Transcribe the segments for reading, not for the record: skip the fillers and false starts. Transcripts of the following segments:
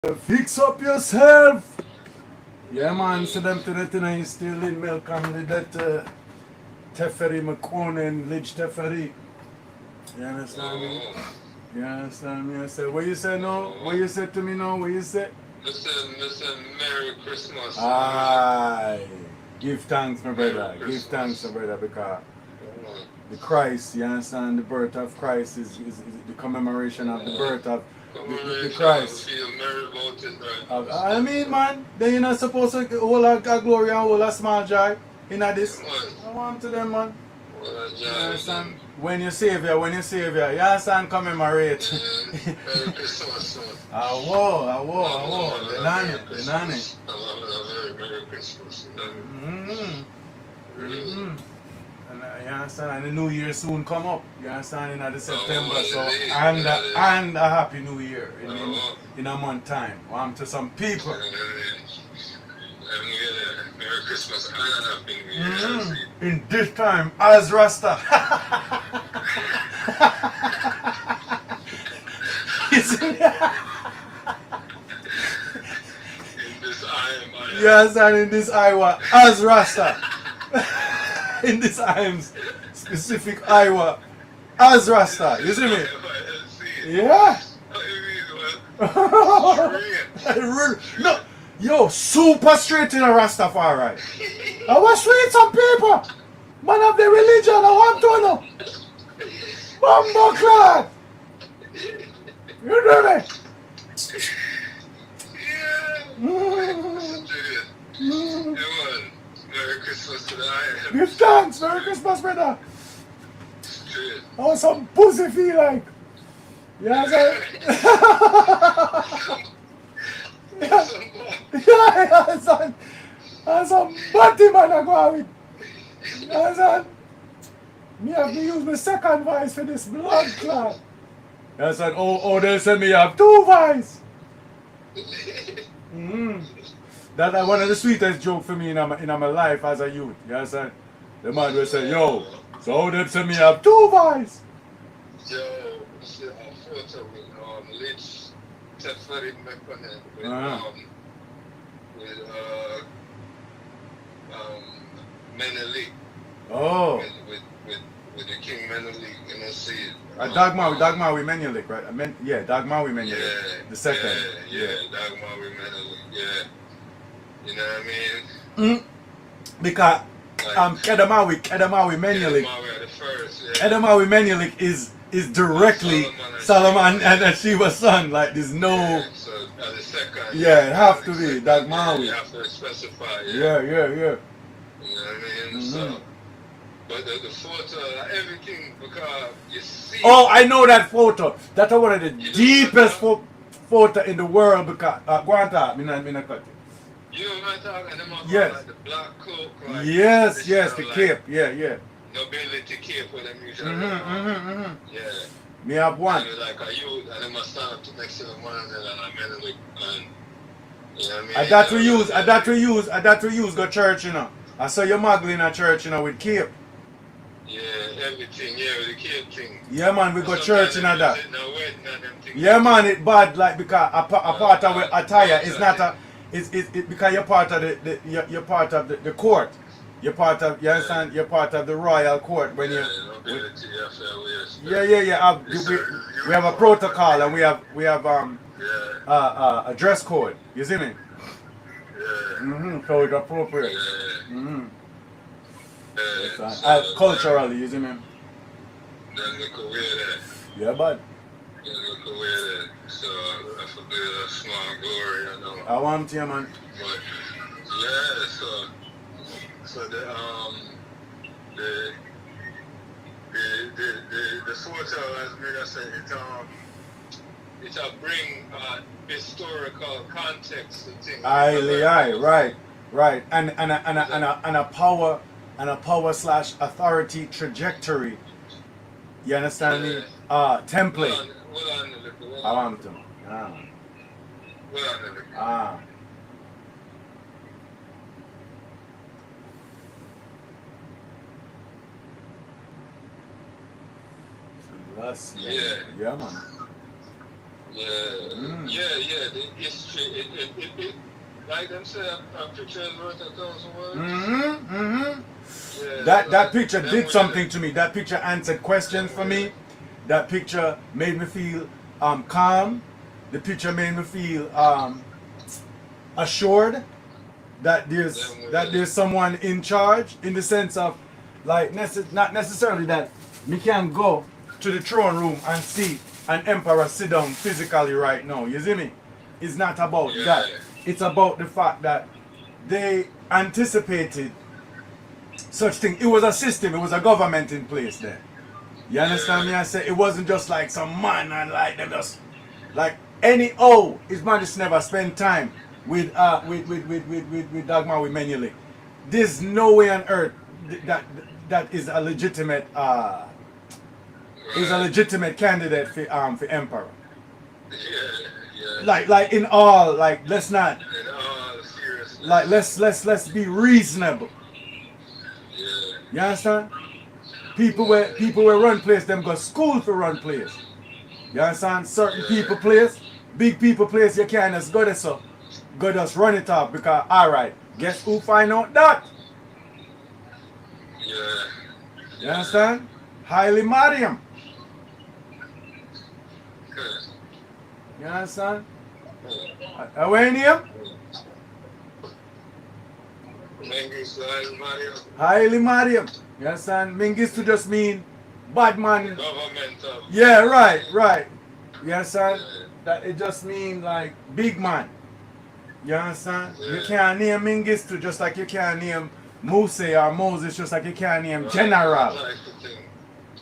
Fix up yourself! Yeah, man, so them to that thing, still in milk and with that Teferi McConan, Lidge Teferi. You understand me? You understand me? I said, what you say now? What you say to me now? What you say? Listen, Merry Christmas. Aye. Give thanks, my Merry brother. Give Christmas. thanks, my brother, because the Christ, you understand, the birth of Christ is the commemoration of the birth of the Christ. Feel merry about it, right? I mean, man, they you're not supposed to hold a glory and hold a small joy in this. I want to them, man. You understand? When you Savior, you understand, commemorate. Merry Christmas, son. Awo. The nanny. Merry Christmas. And you understand? And the New Year soon come up. You understand? In the September, so and a Happy New Year in a month time. To some people. Merry Christmas and Happy New Year. In this time, as Rasta. Yes, and in this Iowa, as Rasta. In this Iams, specific Iowa, as Rasta. You see me? Yeah. No, yo, super straight in a Rastafari. I was straight some people. Man of the religion, I want to know. Bumbo clad. You know me? Merry Christmas to the Iams. Give thanks, Merry Christmas, brother. I want some pussy feel like. Yeah, son. And some body man I go with. Yeah, son. Me have to use my second voice for this blood clot. Yeah, son. Oh, they say me have two voice. That's one of the sweetest joke for me in my life as a youth. You understand? The man will say, yo, so they say me have two voice. Yo, see a photo with Lidge Teferi McConan with Menelik. Oh. With the King Menelik, you know, see it. Dagmawi Menelik, right? Dagmawi Menelik. Yeah, the second. Dagmawi Menelik, yeah. You know what I mean? Because Kedamawi Menelik. Kedamawi Menelik is directly Solomon and Shiva's son. Like there's no. Yeah, so the second. Yeah, it have to be Dagmawi. You have to specify. Yeah. You know what I mean? So, but the photo, everything, because you see. Oh, I know that photo. That's one of the deepest photo in the world. Because Guanta, me not cut it. You know what I'm talking about? Yes. Like the black cloak. Like yes, the cape. Yeah. Nobility cape with them usually. Yeah. Me have one. And like a youth, and they must stand up to next to the man and a Menelik, and you know what I mean? I that we use go church, you know. I saw your muggle in a church, you know, with cape. Yeah, everything, with the cape thing. Yeah, man, we go church in that. Yeah, man, it bad, like, because a part of the attire is not a. It's because you're part of you're part of the court. You're part of, you understand? You're part of the royal court when you. Yeah. We have a protocol and we have a dress code. You see me? Yeah. So it's appropriate. Culturally, you see me? Then we could wear that. Yeah, bud. Then we could wear that. So that's a bit of small glory, you know. I want you, man. But yeah, so the photo, as Mega said, it bring historical context to things. Right. And a power / authority trajectory. You understand me? Template. I want to. Yeah. Yeah, man. The history, like them say, a picture is worth 1,000 words. That picture did something to me. That picture answered questions for me. That picture made me feel calm. The picture made me feel assured that there's someone in charge, in the sense of like not necessarily that me can go to the throne room and see an emperor sit down physically right now. You see me? It's not about that. It's about the fact that they anticipated such thing. It was a system. It was a government in place there. You understand me? I say it wasn't just like some man and like them just like His Majesty never spent time with Dagmar with Menelik. There's no way on earth that is a legitimate candidate for emperor. Like in all, like let's not, like let's be reasonable. You understand? People where run place, them go school for run place. You understand? Certain people place, big people place, you can't just go there so. Go just run it off because alright, guess who find out that? You understand? Haile Mariam. You understand? Where name? Mengistu Haile Mariam. Haile Mariam. You understand? Mengistu just mean bad man. Governmental. Yeah, right. You understand? That it just mean like big man. You understand? You can't name Mengistu just like you can't name Mose or Moses, just like you can't name General.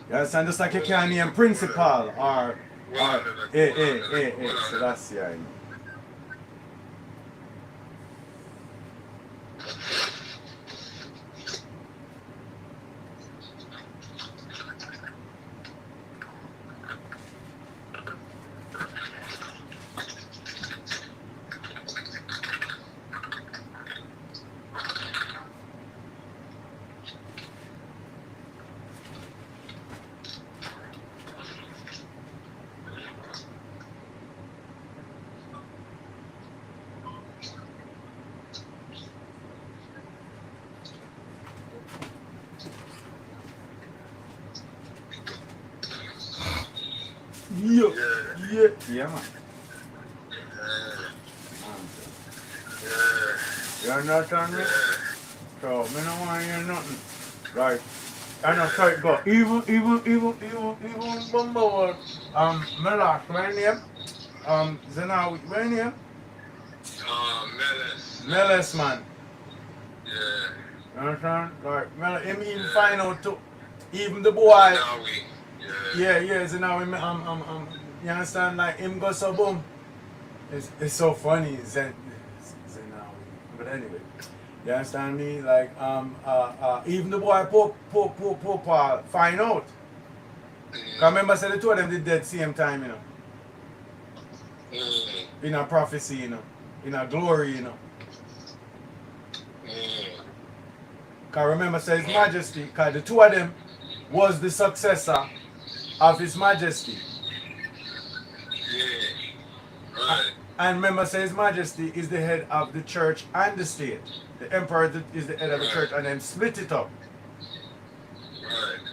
You understand? Just like you can't name Principal or So that's yeah. I know. Yeah, man. You understand me? So, me no want to hear nothing. Right. And I start go. Even Bumbo, Melas, my name? Zenawi, my name? Meles, man. Yeah. You understand? Like, him even find out too. Even the boy. Yeah, Zenawi, you understand? Like, him go so boom. It's so funny, Zenawi. But anyway. You understand me? Like, even the boy Pope find out. Cause remember, say the two of them did dead same time, you know. In a prophecy, you know. In a glory, you know. Cause remember, say His Majesty, cause the two of them was the successor of His Majesty. And remember, say His Majesty is the head of the church and the state. The emperor is the head of the church, and them split it up.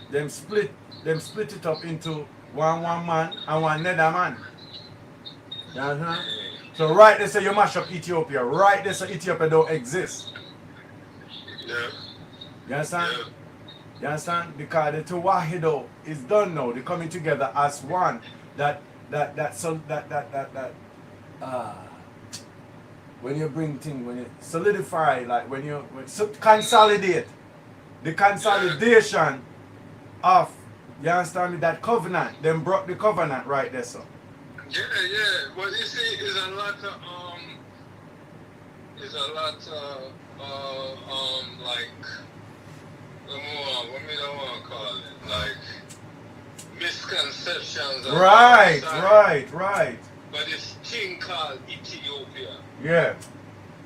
Them split it up into one man and one nether man. You understand? So right there, say you mash up Ethiopia. Right there, so Ethiopia don't exist. You understand? You understand? Because the two Wahido is done now. They're coming together as one. When you bring things, when you solidify, like when you consolidate, the consolidation of, you understand me, that covenant, them brought the covenant right there, so. Yeah. But you see, it's a lot of like, what me don't want to call it, like misconceptions. Right. But this thing called Ethiopia. Yeah.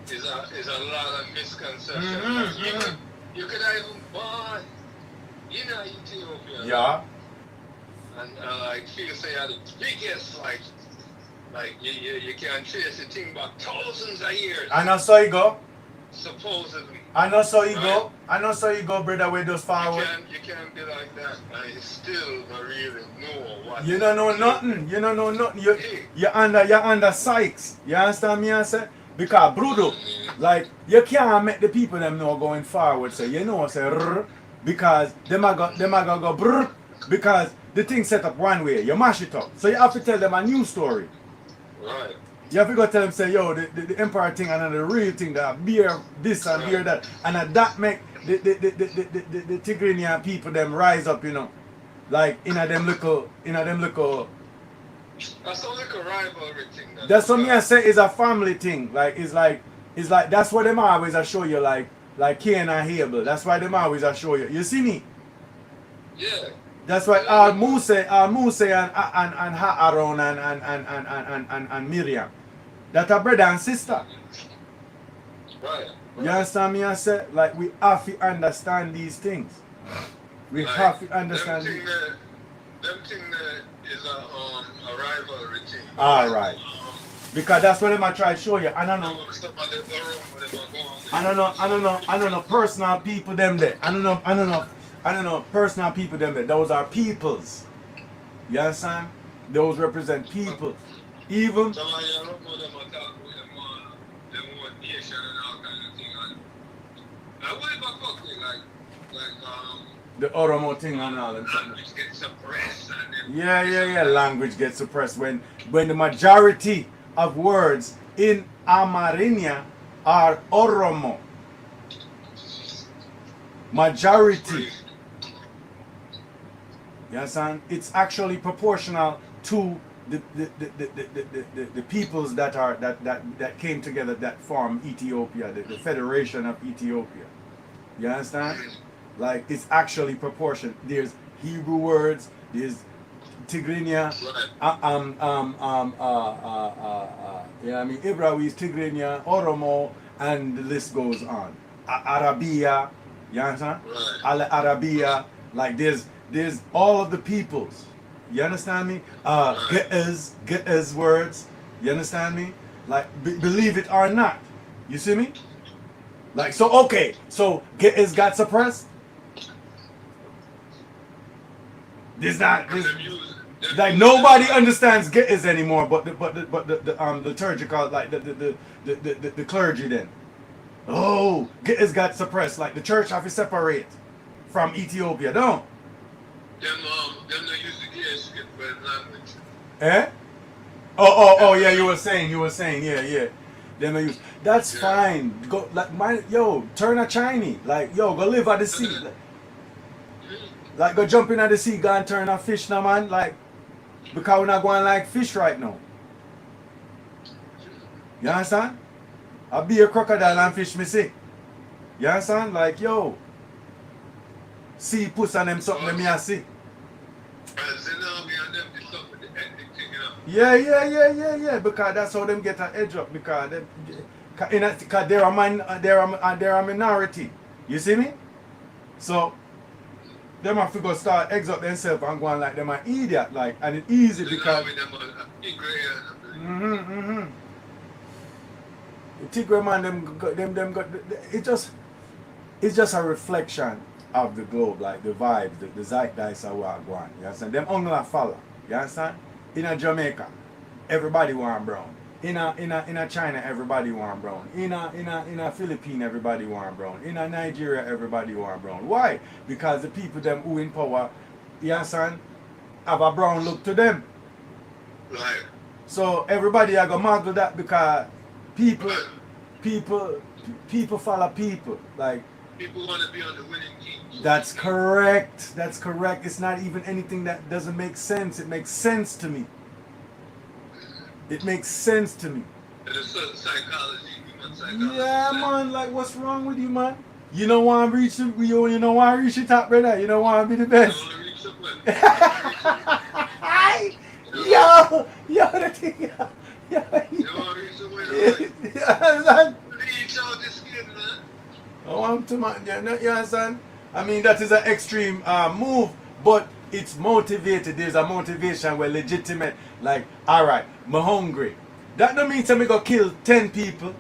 Is a lot of misconceptions. You could even buy in Ethiopia. Yeah. And like people say are the biggest like Like you can trace the thing back thousands of years. I know so you go. Supposedly. I know so you Right. go. I know so you go, brother, with those forward. You can't be like that and you still don't really know what You don't know nothing. You don't know nothing. You're under Sykes. You understand me I say? Because brutal. Like you can't make the people them know going forward. So you know say rrr, because them a go brr, because the thing set up one way. You mash it up. So you have to tell them a new story. Right. You have to go tell them, say, yo, the emperor thing and the real thing, that beer this and beer that. And that make the Tigrinian people them rise up, you know. Like in them little That's a little rivalry thing. that's what me I say is a family thing. Like it's like that's what them always I show you like Cain and Abel. That's why them always I show you. You see me? Yeah. That's why Mose and Aaron and Miriam. That are brother and sister. Right. You understand me I say? Like we have to understand these things. We Like, have to understand them these. thing that is a rivalry thing. Alright. Because that's what I try to show you. I don't know personal people them there. I don't know personal people them there. Those are peoples. You understand? Those represent people. Even some of you don't know them at all, them want nation and all kind of thing. And I would have fuck with like the Oromo thing and all them. language gets suppressed and then Yeah. Language gets suppressed when the majority of words in Amarinia are Oromo. Majority. You understand? It's actually proportional to the peoples that came together that form Ethiopia, the Federation of Ethiopia. You understand? Like it's actually proportion. There's Hebrew words, there's Tigrinya, Ibrawi is Tigrinya, Oromo, and the list goes on. Arabia, you understand? Right. Arabia, like there's all of the peoples. You understand me? Ge'ez words. You understand me? Like believe it or not. You see me? Like so okay. So Ge'ez got suppressed. There's like nobody understands Ge'ez anymore, but the liturgical like the clergy then. Oh, Ge'ez got suppressed. Like the church have to separate from Ethiopia, don't? Them not use the gears to get better language. Eh? Oh yeah, you were saying, yeah. Them not use. That's fine. Go like turn a Chinese. Like go live at the sea. Like go jump in at the sea, go and turn a fish now, man. Like because we're not going like fish right now. You understand? I'll be a crocodile and fish me see. You understand? Like see puss and them something me I see. Yeah. Because that's how them get an edge up. Because they're a minority. You see me? So them have to go start eggs up themselves and go on like them an idiot. Like and it's easy because the Tigray man them got it's just a reflection of the globe, like the vibes, the zeitgeist of what going on. You understand? Them only follow. You understand? In a Jamaica, everybody want brown. In a China, everybody want brown. In a Philippines, everybody want brown. In a Nigeria, everybody want brown. Why? Because the people them who in power, you understand, have a brown look to them. Right. So everybody are gonna model that because people follow people. Like people want to be on the winning team. that's correct. That's correct. It's not even anything that doesn't make sense. It makes sense to me. It makes sense to me. It's psychology, human psychology. Yeah, man. Like, what's wrong with you, man? You don't want to reach the top, brother. You don't want to be the best. Yo, the thing. You want to reach the winner. Reach out this kid, man. I want to, man. You understand? I mean, that is an extreme move, but it's motivated. There's a motivation where legitimate. Like, alright, me hungry. That don't mean to me go kill 10 people.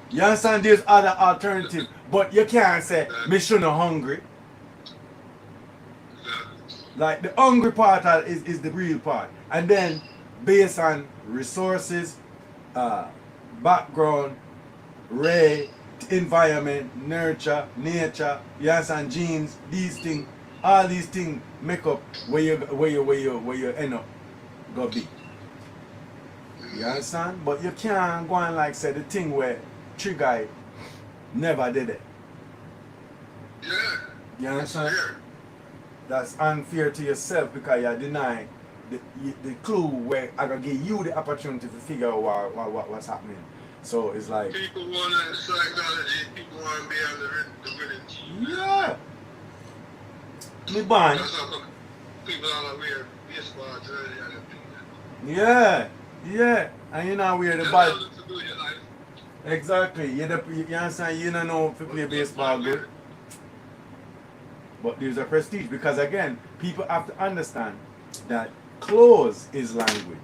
You understand? There's other alternative. But you can't say, me shouldn't hungry. Like, the hungry part is the real part. And then, based on resources, background, ray, environment, nurture, nature, you understand, genes, these things, all these things make up where you end up go be. You understand? But you can't go and like say the thing where Trigger never did it. Yeah. You understand? Fair. That's unfair to yourself because you're denying the clue where I gonna give you the opportunity to figure out what's happening. So it's like, People want to psychology. People want to be on the winning team. yeah, me born. That's how come people are weird baseball jersey and everything. Yeah, and you know where the That's ball. how to do your life. Exactly. You understand? You don't know if you play baseball good. But there's a prestige because again, people have to understand that clothes is language.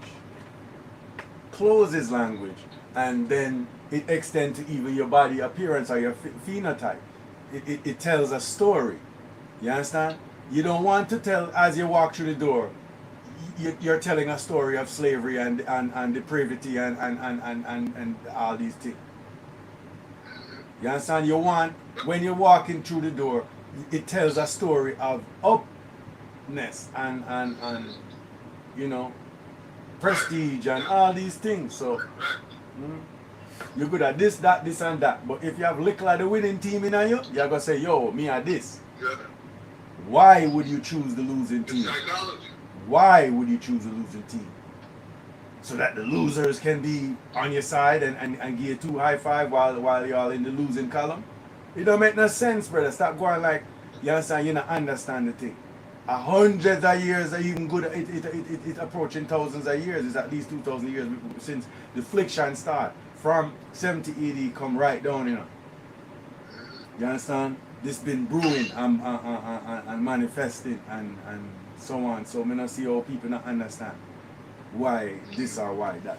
Clothes is language, and then it extends to even your body appearance or your phenotype. It tells a story. You understand? You don't want to tell as you walk through the door. You're telling a story of slavery and depravity and all these things. You understand? You want when you're walking through the door, it tells a story of upness and you know, prestige and all these things. So you're good at this, that, this and that. But if you have little of the winning team in you, you're gonna say, yo, me at this. Yeah. Why would you choose the losing It's team? psychology. Why would you choose the losing team? So that the losers can be on your side and give you two high five while you're in the losing column? It don't make no sense, brother. Stop going like, you understand, you don't understand the thing. Hundreds of years are even good, it approaching thousands of years. It's at least 2,000 years since the affliction start. From 70 AD come right down, you know. You understand? This been brewing and manifesting and so on. So I don't see how people not understand why this or why that.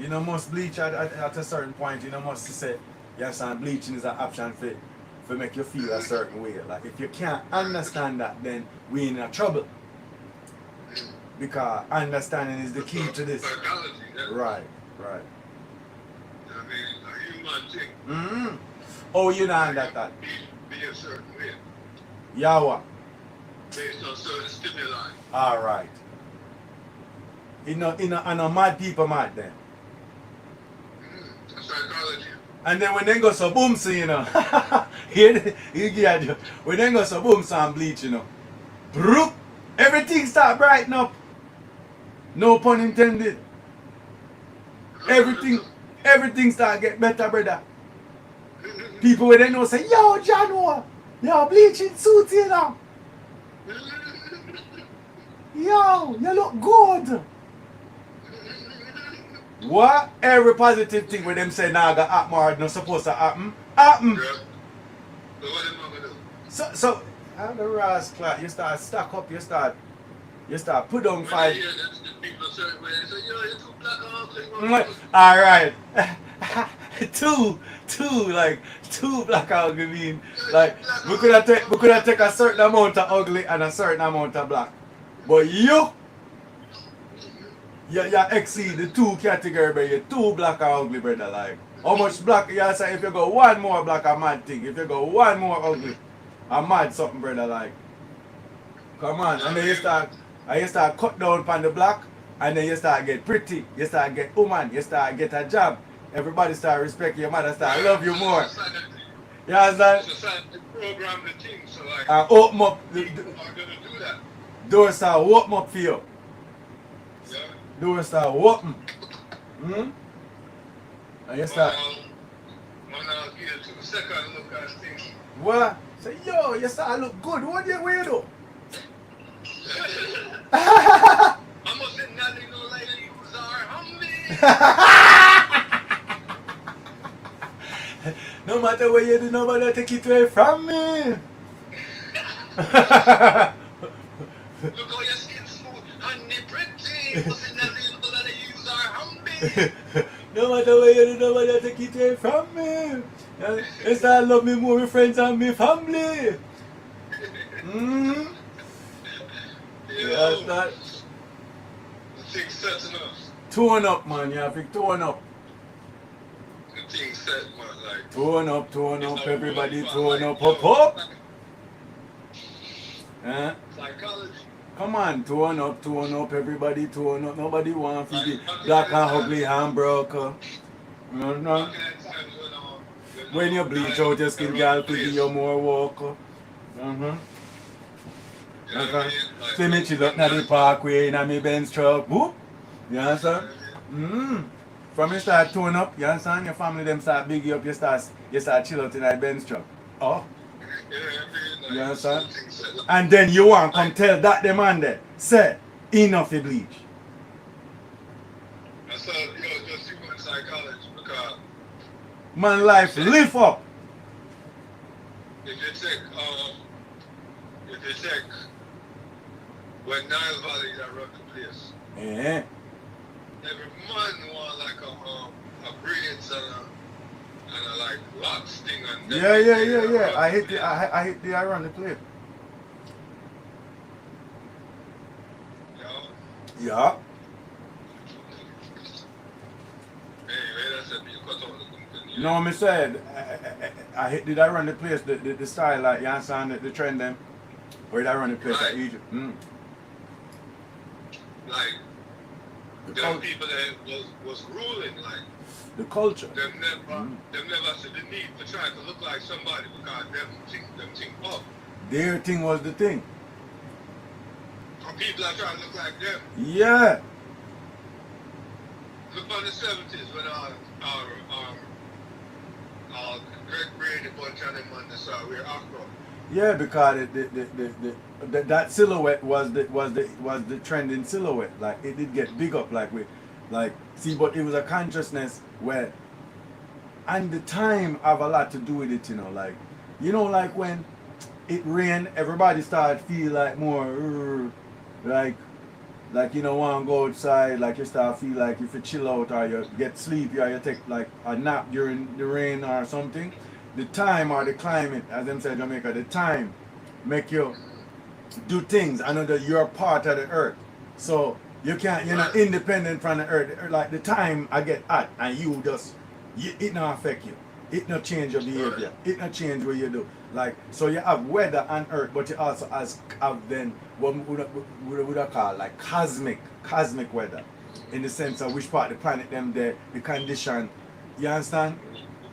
You know, must bleach at a certain point. You know, must say, yes, and bleaching is an option for make you feel a certain way. Like if you can't understand that, then we in a trouble. Because understanding is the key to this. Psychology. Yeah. Right. I mean, a human thing. Mm-hmm. Oh, you know that. Be a certain way. Yawa. Based on certain stimuli. All right. You know, I know mad people mad then. Psychology. And then when they go so boom, so you know, you get you. When they go so boom, so and bleach, you know, broop, everything start brighten up. No pun intended. Everything start get better, brother. People when they know say, yo, John, yo, bleaching suit, you know. Yo, you look good. What? Every positive thing with them say now got happen or not supposed to happen. Happen. Yeah. So what am I gonna do? So I'm the rascal. You start stack up, you start put on When five. I hear that the people certain way, they say, yo, you're too black and ugly. Alright. two black ugly mean like we could have take a certain amount of ugly and a certain amount of black. But you exceed the two category, but you're two black and ugly, brother. Like how much black you say if you go one more black a mad thing. If you go one more ugly, a mad something, brother, like. Come on. And then you start cut down upon the black and then you start get pretty, you start get woman, you start get a job. Everybody start respect your mother, start love you more. You understand? Society program the thing, so like And open up people are gonna do that. doors start open up for you. Yeah. Doors start open. And you start When I'll give you 2 seconds look at things. what? Say yo, you start look good. What do you do? I must say nothing no lady you are humbly. No matter what you do, nobody take it away from me. Look how your skin smooth and the pretty. What's in the label that they use are humble. No matter where you do, nobody take it away from me. Yes, I love me more, my friends and my family. Mm. You Yeah, know, that. the thing set enough. Tone up, man. You have to tone up. The thing set, man. Like, Tone up, it's a everybody real tone fan, up, like, up, yo, up. like psychology. Come on, tone up, everybody tone up. Nobody want to be Like, black and ugly handbroker. No, no. back in that time When you bleach out your skin, girl, to give you more walker. Mm-hmm. You know what I mean? Like, See me chill up na the parkway in a me Benz truck. Whoop. You understand? From you start tone up, you understand? Your family them start big you up, you start chill out in a Benz truck. Oh. you know what I mean? Like, You understand? the thing set, like, And then you want come tell that the man there, say, enough the bleach. I saw, just human psychology because Man life lift up. if you check when Nile Valley that run the place, Yeah. every man want like a braids and a like locks thing and Yeah. I hit the ironic plate. You know? Yeah. Anyway, that's it. You cut out the company. No, me said I hit did I run the place the style like you understand the trend them? Or did I run the place at Right. Egypt? Like The, the cul- people that was ruling, like the culture. them never see the need for trying to look like somebody because them think up. Their thing was the thing. And people are trying to look like them. Yeah. Look on the 70s when Greg Brady bunch of them on the side we're Afro. Yeah, because that silhouette was the trending silhouette. Like it did get big up see, but it was a consciousness where, and the time have a lot to do with it, like when it rained, everybody started feel like more like want to go outside, like you start feel like if you chill out or you get sleepy or you take like a nap during the rain or something. The time or the climate, as them say in Jamaica, the time make you do things. I know that you're part of the earth. So you're not independent from the earth. Like the time I get hot and it not affect you. It not change your behavior. It not change what you do. Like, so you have weather on earth, but you also have then what we would call like cosmic weather. In the sense of which part of the planet them there, the condition, you understand?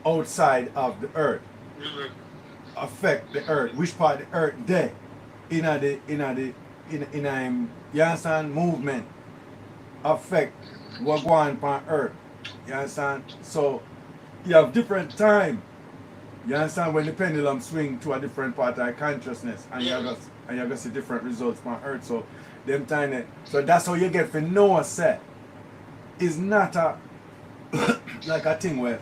Outside of the earth affect the earth. Which part of the earth there in you understand, movement affect what go on upon earth. You understand? So you have different time. You understand, when the pendulum swing to a different part of consciousness and you have see different results on earth. So them time so that's how you get for Noah set. It's not a like a thing where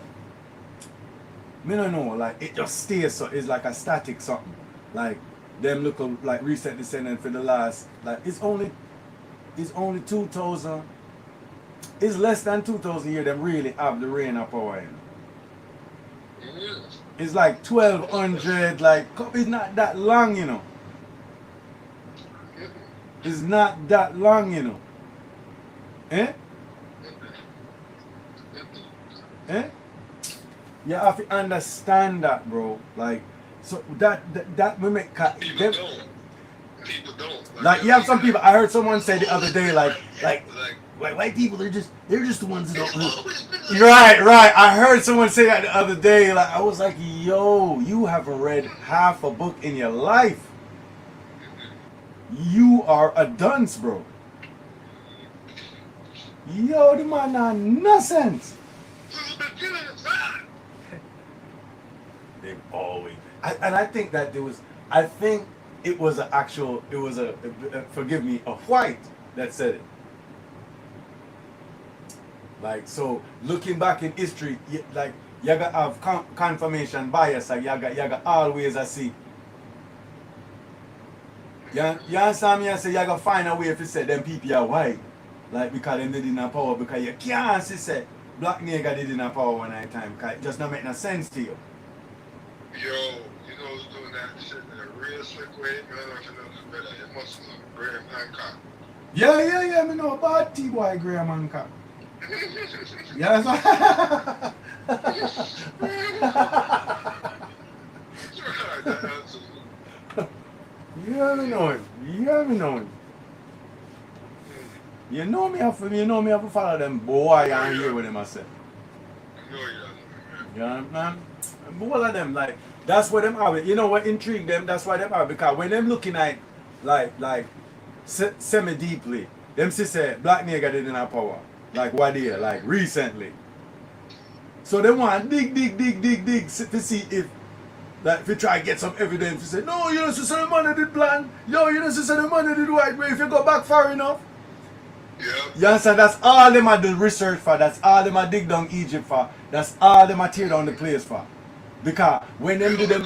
me don't know, like it just stays, so it's like a static something. Like them look like recently sending for the last, like it's only 2000, it's less than 2000 years them really have the rain up our end. It's like 1200, like it's not that long, It's not that long, Eh? Eh? You have to understand that, bro. Like, so that we make People don't. like you have some people. I heard someone say the other day, like white people, they're just the ones that don't. Right. I heard someone say that the other day. Like I was like, yo, you haven't read half a book in your life. You are a dunce, bro. Yo, the man not nonsense. They've always, and I think that I think it was forgive me, a white that said it. Like, so looking back in history, like you gotta have confirmation bias. Like you gotta always see You understand me? I say you gotta find a way if you say them people are white. Like because them didn't have power because you can't say black nigga didn't have power one night time because it just not make no sense to you. Yo, you know who's doing that shit in a real slick way? Man, I don't know if you know this better. It must have Graham Hancock. Yeah, me know about T-Boy Graham Hancock. Yeah, that's Yeah, me know him. Yeah, me know him. You know me have to follow them boy and hear what them I say. No, you don't. Yeah, man. All of them, like, that's what them have. You know what intrigued them? That's why them have. Because when them looking at, like, semi-deeply, them say black nigga didn't have power. Like, what year? Like, recently. So they want dig to see if, like, if you try to get some evidence, you say, no, you don't see the money did plan. Yo, you don't see the money did white way. If you go back far enough. Yeah. You understand? That's all them are do research for. That's all them are dig down Egypt for. That's all them are tear down the place for. Because when them do them,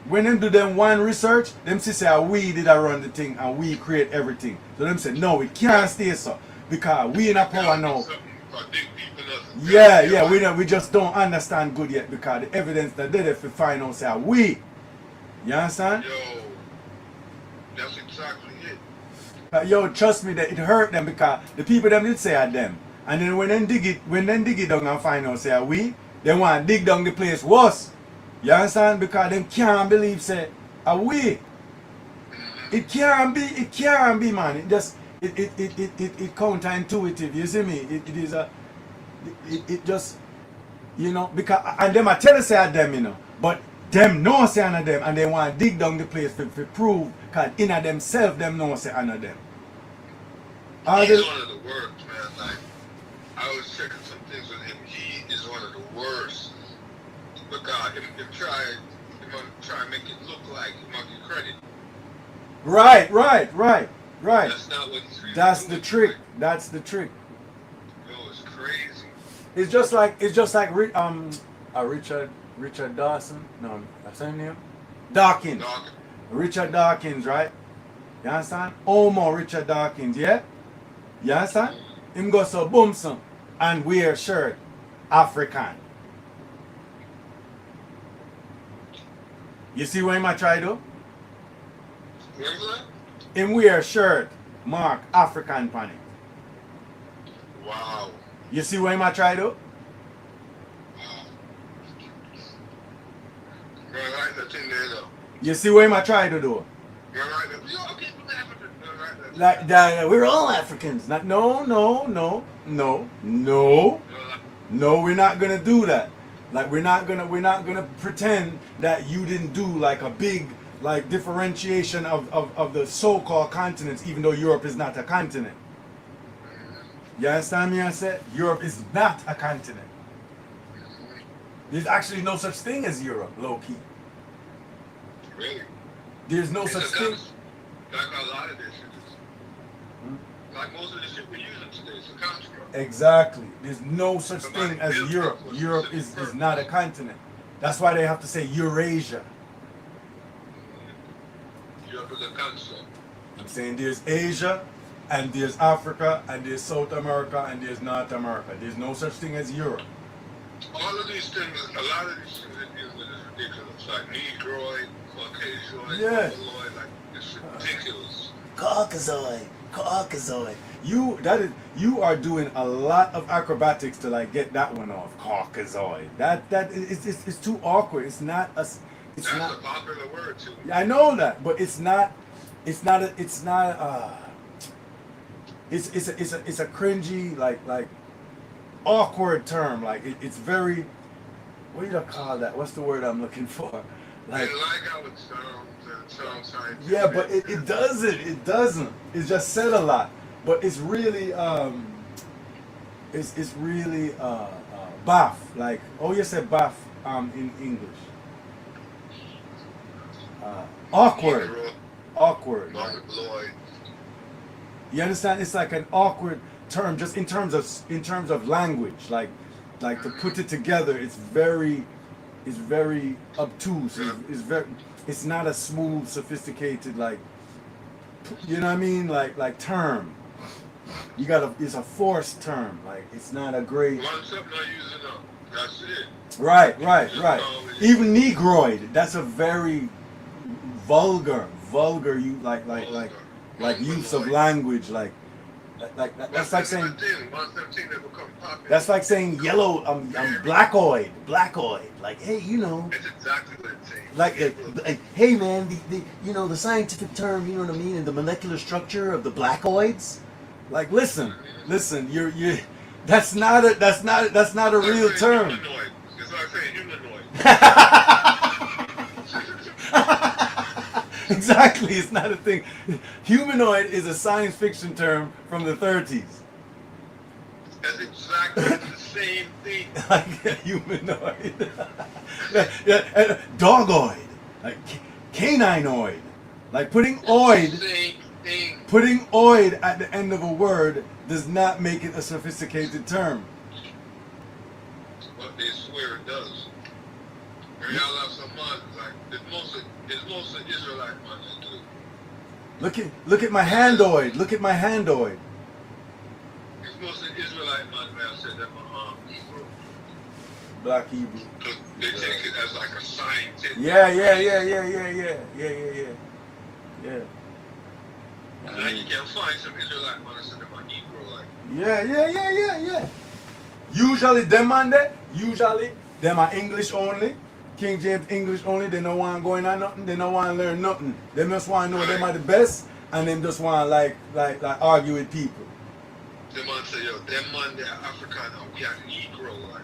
when them do them one research, them say we did a run the thing and we create everything. So them say no, it can't stay so because we in a power now. Yeah, we just don't understand good yet because the evidence that they have to find out say we. You understand? Yo, that's exactly it. Yo, trust me that it hurt them because the people them did say at them. And then when they dig it down and find out say we, they want to dig down the place worse. You understand? Because them can't believe say we. It can't be man. It just it counterintuitive, you see me? It just you know because and them I tell you say at them, you know, but them know say at them and they want to dig down the place to prove because in themselves them know say at them. He's one of the worst, man. Like I was checking some things with him. He is one of the worst. Because him try and make it look like he might get credit. Right. That's not what he's really That's doing. the trick. That's the trick. Yo, it's crazy. It's just like Richard Dawson. No, that's his name. Dawkins. Dog. Richard Dawkins, right? You understand? Omar Richard Dawkins, yeah? You understand? Him go so boom some and wear shirt African. You see what him I try to? Remember that? Him wear shirt mark African pan it. Wow. You see what him I try to? Wow. You're right, that's in there though. You see what him I try to do? You're right. Yo, okay, from Africa. You're right. Like that, we're all Africans. Not, no, we're not gonna do that. Like we're not gonna pretend that you didn't do like a big like differentiation of the so-called continents, even though Europe is not a continent. You understand me? I said Europe is not a continent. There's actually no such thing as Europe, low key. Really? There's no such thing. Like a lot of this shit is. Like most of the shit we're using today is a construct. Exactly. There's no such thing as Europe. Europe is not a continent. That's why they have to say Eurasia. Europe is a construct. I'm saying there's Asia, and there's Africa, and there's South America, and there's North America. There's no such thing as Europe. All of these things, a lot of these things that deal with is ridiculous. Like Negroid, Caucasoid, Yeah. Mongoloid, like it's ridiculous. Caucasoid. You are doing a lot of acrobatics to like get that one off. Caucasoid. It's too awkward. It's not a. It's That's not. a popular word too. I know that, but it's a cringy like awkward term. Like it's very. What do you call that? What's the word I'm looking for? Like how it sounds. It sounds scientific. Yeah, but it doesn't. It doesn't. It's just said a lot. But it's really it's really baff. Like you said baff in English. Awkward. Awkward. Like, Mongoloid. you understand? It's like an awkward term, just in terms of language. Like to put it together, it's very obtuse. It's very it's not a smooth, sophisticated like, you know what I mean, like term. You gotta, it's a forced term. Like it's not a great. One something I using up. That's it. Right. Even Negroid. That's a very vulgar. You like use of language. Like that's like saying. That's like saying yellow. I'm blackoid. Like hey, you know. It's exactly what it's saying. Like hey man, the scientific term. You know what I mean? And the molecular structure of the blackoids. Like listen, you're. That's not a real term. Humanoid. It's like saying humanoid. Exactly, it's not a thing. Humanoid is a science fiction term from the 30s. That's exactly the same thing. Like humanoid. Yeah, dogoid. Like caninoid. Like putting oid. Same thing. Putting oid at the end of a word does not make it a sophisticated term. But they swear it does. And y'all have some mods, like, it's mostly Israelite mods that do. Look at my handoid. Look at my handoid. It's mostly Israelite mods, man. I said that my Hebrew. Black Hebrew. They take it as like a scientific. Yeah. And now you can find some Israelite mods that are Hebrew, like. Yeah. Usually them are English only. King James English only. They don't want going on nothing. They don't want to learn nothing. They just want to know them are the best, and them just want to like argue with people. Them man say, yo, them man they're African and we are Negro, like.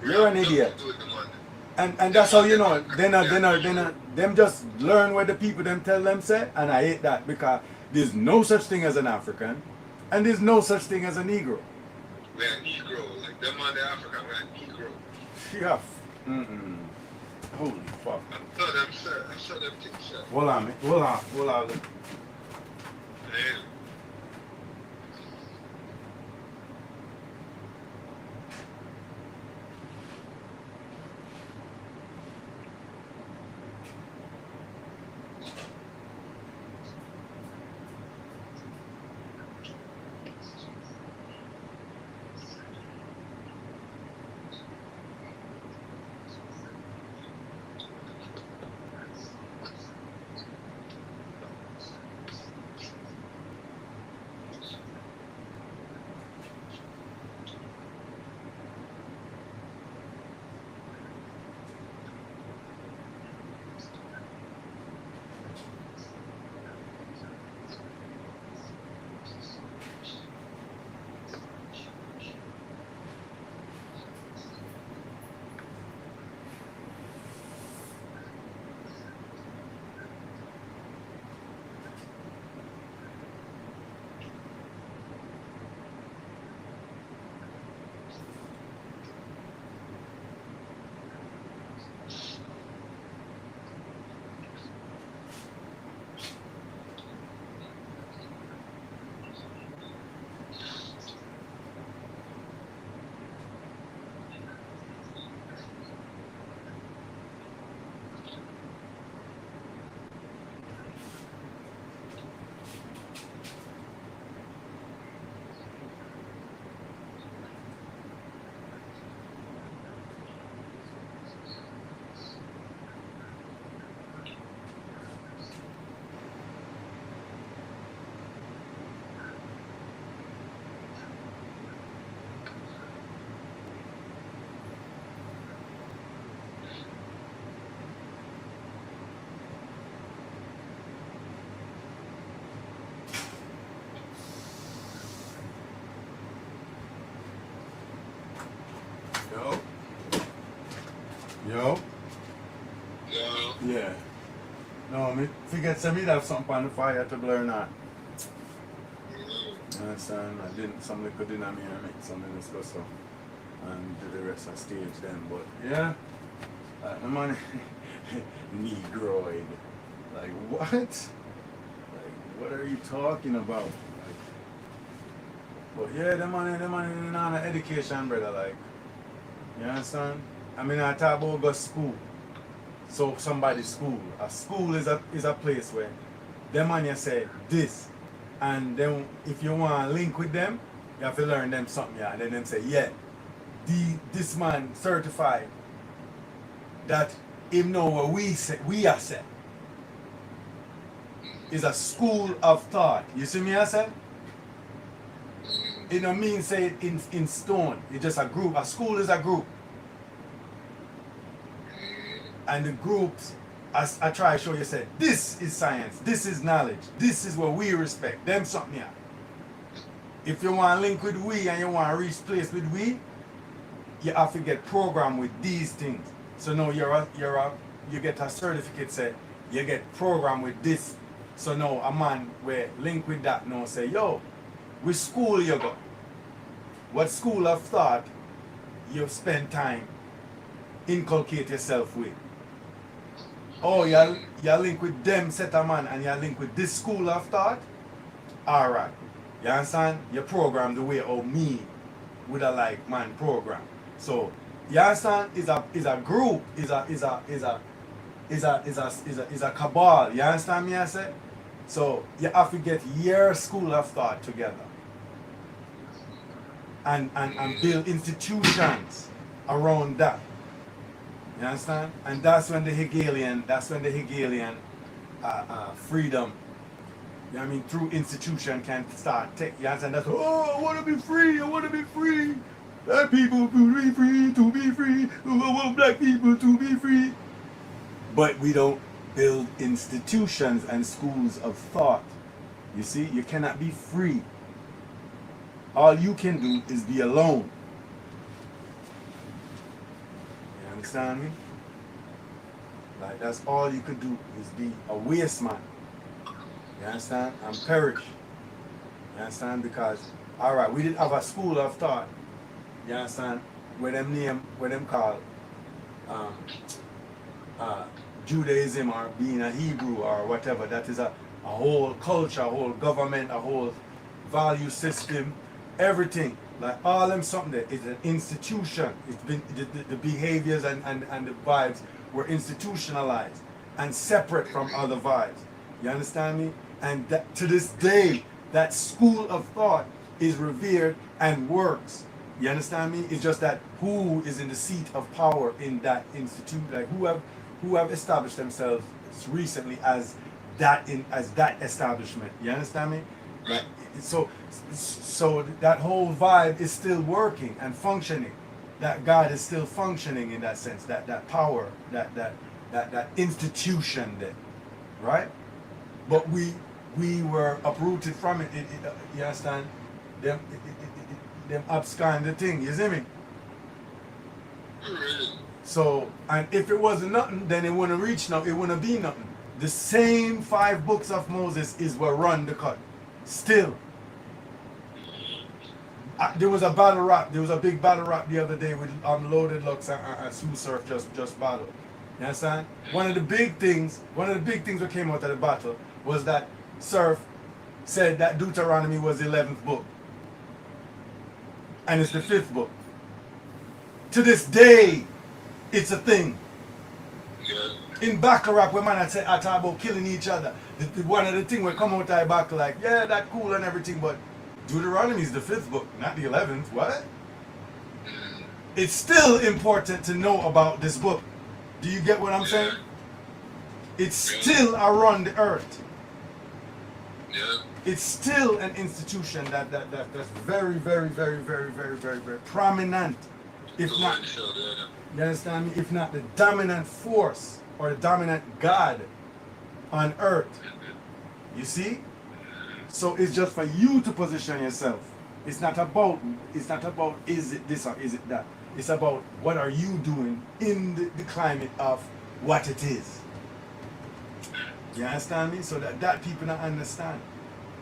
You're an idiot. And that's how you know. Them just learn what the people them tell them say, and I hate that because there's no such thing as an African, and there's no such thing as a Negro. We're Negro, like them man they're African, we're Negro. Yeah. Holy fuck. I saw them things, sir. Hold on, man. Hold on. Damn. Yo. Yo. Yeah. No, me forget to me have something on the fire to blur not. You understand? I didn't some liquor dinner me and make some in espresso and do the rest of stage then. But yeah. The man Negroid. Like what? Like what are you talking about? Like, but yeah, the man in on education, brother, like you understand? I mean I talk about go school. So somebody's school. A school is a place where them man you say this. And then if you want to link with them, you have to learn them something, yeah. And then them say, yeah, this man certified that him know what we are said. Is a school of thought. You see me I said? It don't mean say it in stone. It's just a group. A school is a group. And the groups, as I try to show you, said, this is science, this is knowledge, this is what we respect. Them something here. If you want to link with we and you want to reach place with we, you have to get programmed with these things. So now you get a certificate say, you get programmed with this. So now a man will link with that now say, yo, which school you go? What school of thought you spend time inculcate yourself with? Oh, you link with them set of man and you link with this school of thought? Alright. You understand? You program the way of me with a like man program. So you understand is a group, is a cabal. You understand me I say? So you have to get your school of thought together. And build institutions around that. You understand? And that's when the Hegelian freedom, you know what I mean, through institution can start take. You understand? That's I want to be free. Black people to be free. I want black people to be free. But we don't build institutions and schools of thought. You see, you cannot be free. All you can do is be alone. You understand me? Like that's all you could do is be a waste man. You understand? And perish. You understand? Because alright, we didn't have a school of thought. You understand? Where them call Judaism or being a Hebrew or whatever. That is a whole culture, a whole government, a whole value system, everything. Like all them something there is an institution. It's been the behaviors and the vibes were institutionalized and separate from other vibes. You understand me? And that, to this day, that school of thought is revered and works. You understand me? It's just that who is in the seat of power in that institute, like who have established themselves recently as that establishment. You understand me? Like, so that whole vibe is still working and functioning. That God is still functioning in that sense. That power, that institution there, right? But we were uprooted from it. You understand? Them abscond the thing. You see me? So, and if it wasn't nothing, then it wouldn't reach now. It wouldn't be nothing. The same 5 books of Moses is what run the cut. Still. There was a battle rap. There was a big battle rap the other day with Loaded Lux and Sue Surf just battle. You understand? One of the big things that came out of the battle was that Surf said that Deuteronomy was the 11th book. And it's the 5th book. To this day, it's a thing. In Baccarat, when man I talk about killing each other, one of the things will come out of back like, yeah, that cool and everything, but Deuteronomy is the 5th book, not the 11th. What? It's still important to know about this book. Do you get what I'm saying? It's still around the earth. It's still an institution that's very, very, very, very, very, very, very prominent. If not, you understand me? If not the dominant force or the dominant God on earth. You see? So it's just for you to position yourself. It's not about is it this or is it that. It's about what are you doing in the climate of what it is. You understand me? So that people don't understand.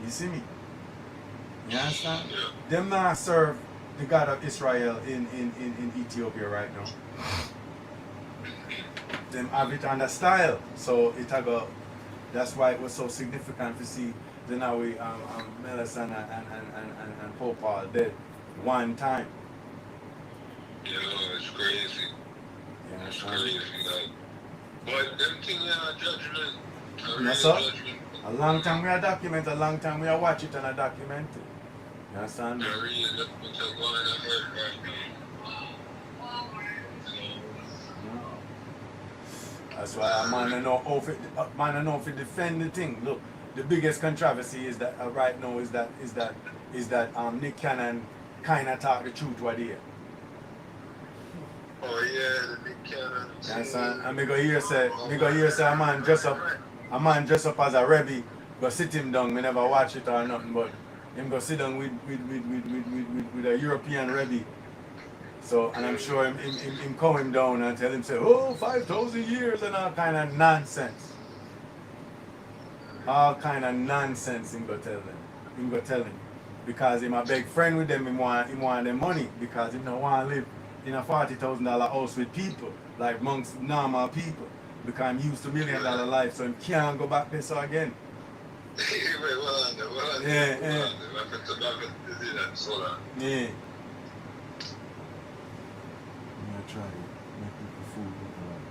You see me? You understand? Them not serve the God of Israel in Ethiopia right now. Them have it on the style. So that's why it was so significant to see Zenawi, Melis and Pope Paul dead one time. Yeah, it's crazy. Yeah, it's crazy, like. But them things are judgment. A real Yes, sir. judgment. A long time we are document, a long time we are watch it and a document it. You understand? A real judgment are going on earth right now. That's why a man don't know if to defend the thing. Look, the biggest controversy is that right now is that Nick Cannon kind of talk the truth what he hear. Oh yeah, the Nick Cannon. You understand? And me go hear say a man dress up as a Rebbe, go sit him down. Me never watch it or nothing, but him go sit down with a European Rebbe. So, and I'm sure him calm him down and tell him, say, oh, 5,000 years and all kind of nonsense. All kind of nonsense him go tell them. Him go tell him. Because him a big friend with them, him want them money. Because him don't want to live in a $40,000 house with people, like amongst normal people. Because I'm used to $1 million life, so him can't go back there so again. Yeah. Yeah. I'm try to make people food look like.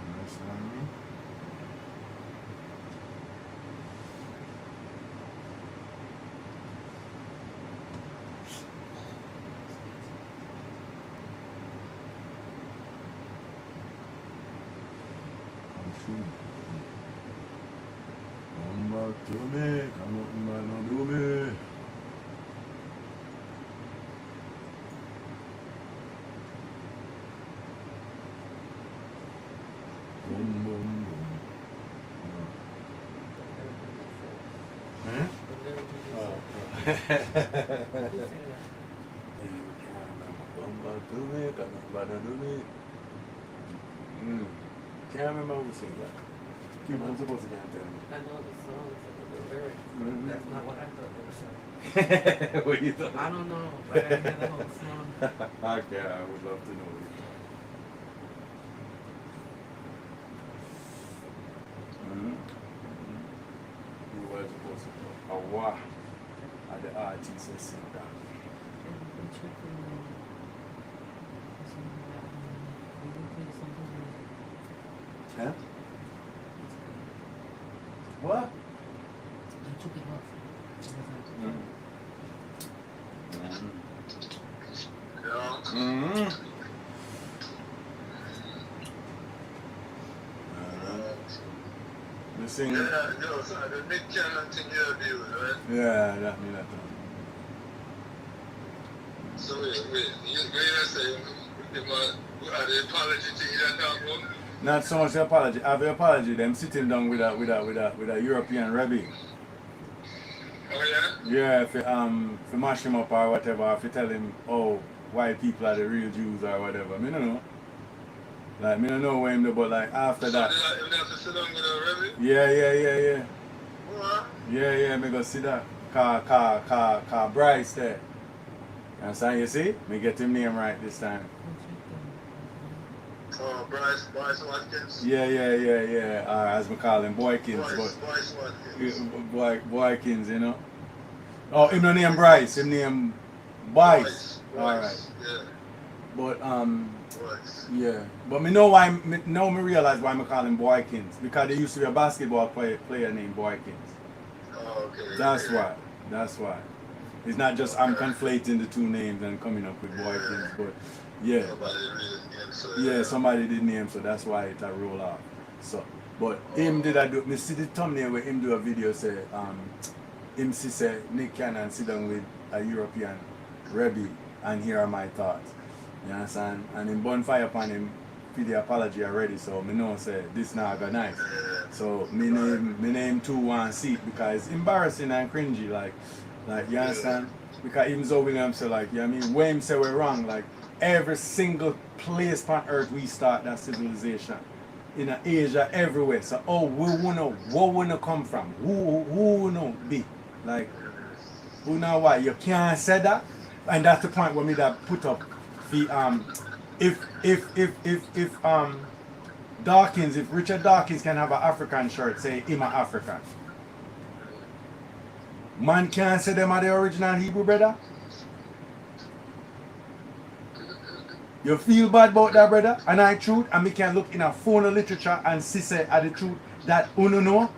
You understand me? I'm true. Come back to me, come up and do me. Boom, boom, boom. Huh? Oh. Can't remember who sings that. I'm supposed to can't tell me. I know the songs and the lyrics, but that's not what I thought they were saying. What you thought? I don't know, but I didn't hear the whole song. Okay, I would love to know what you thought. Who was supposed to go? Awa at the artist that sing that. Huh? What? I took it off. You sing? Yeah, no, sorry, the Nick Cannon thing you're dealing with, right? Yeah, that me that. So wait, you say the apology thing you talking about? Not so much the apology. I have an apology. Them sitting down with a European Rebbe. Oh yeah? Yeah, if you mash him up or whatever, if you tell him, oh, white people are the real Jews or whatever. Me don't know. Like, me don't know where him do, but like after that. So you have to sit down with a Rebbe? Yeah. What? Yeah, me go see that. Car Bryce there. You understand? You see? Me get him name right this time. Oh, Bryce Watkins? Yeah. As we call him, Boykins. Bryce Watkins. Boykins, you know. Oh, him no name Bryce, him name Bryce. Alright. Yeah. But Bryce. yeah. But me realize why I call him Boykins. Because there used to be a basketball player named Boykins. Oh, okay. That's why. It's not just I'm conflating the two names and coming up with Boykins, but yeah. Somebody did name, so that's why it a roll off. So, but him did I do? Me see the thumbnail where him do a video say, him say Nick Cannon sit down with a European Rebbe and here are my thoughts. You understand? And him bonfire upon him for the apology already, so me know say this now go nice. So me name too one seat because it's embarrassing and cringy, like you understand? Because even Zoe Williams say like, you know what I mean? When him say we're wrong, like every single place on earth we start that civilization. In Asia, everywhere. So where wanna come from? Who wanna be? Like, who know why? You can't say that. And that's the point where me that put up the if Dawkins, if Richard Dawkins can have an African shirt, say him a African. Man can't say them are the original Hebrew brother. You feel bad about that, brother? And I truth, and me can look in a phone of literature and see say at the truth that uno know.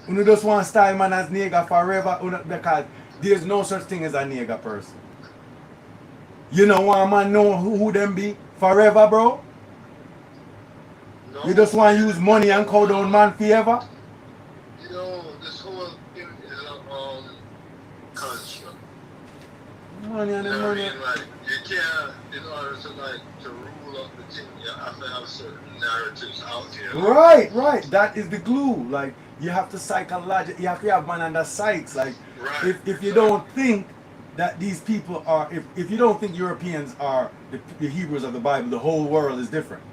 Uno just want style man as nigga forever because there's no such thing as a nigga person. You know want man know who them be forever, bro? No, You just want to use money and cow down man forever? you know, this whole thing is a construct. Money and You the know what I money. mean? Like, you can't, in order to like to rule up the thing, you have to have certain narratives out here. Right. That is the glue. Like you have to psychologically, you have to have man under sights. Like Right. if you don't think that these people are, if you don't think Europeans are the Hebrews of the Bible, the whole world is different.